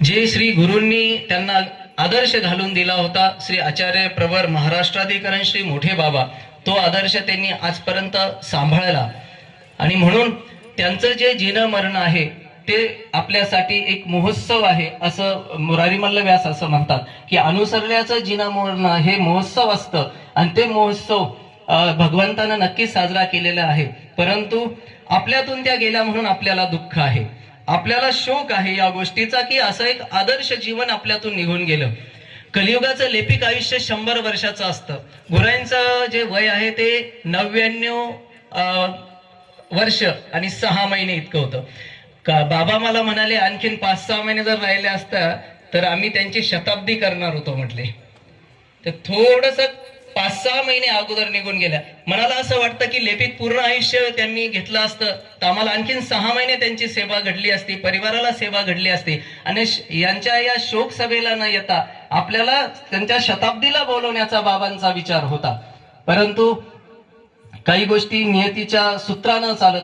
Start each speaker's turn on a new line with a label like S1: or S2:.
S1: जे श्री गुरूंनी त्यांना आदर्श घालून दिला होता, श्री आचार्य प्रवर महाराष्ट्राधिकरण श्री मोठे बाबा, तो आदर्श त्यांनी आजपर्यंत सांभाळला. आणि म्हणून त्यांचं जे जीणं मरण आहे ते आपल्यासाठी एक महोत्सव आहे, असं मुरारी मल्ल व्यास असं म्हणतात की अनुसरल्याचं जीणं मरण हे महोत्सव असतं. आणि ते महोत्सव भगवंतानं नक्कीच साजरा केलेला आहे. परंतु आपल्यातून त्या गेल्या म्हणून आपल्याला दुःख आहे, आपल्याला शोक आहे या गोष्टीचा की असं एक आदर्श जीवन आपल्यातून निघून गेलं. कलियुगाचं लेपिक आयुष्य 100 वर्षाचं असतं. गुरांचं जे वय आहे ते 99 वर्ष आणि 6 महिने इतकं होतं. का बाबा मला म्हणाले आणखीन 5-6 महिने जर राहिले असता तर आम्ही त्यांची शताब्दी करणार होतो म्हटले. तर थोडस 5-6 महिने अगोदर निघून गेल्या. मनाला असं वाटतं की लेपिक पूर्ण आयुष्य त्यांनी घेतलं असतं तर आम्हाला आणखीन 6 महिने त्यांची सेवा घडली असती, परिवाराला सेवा घडली असती. आणि यांच्या या शोक सभेला न येता आपल्याला त्यांच्या शताब्दीला बोलवण्याचा बाबांचा विचार होता. परंतु काही गोष्टी नियतीच्या सूत्रानं चालत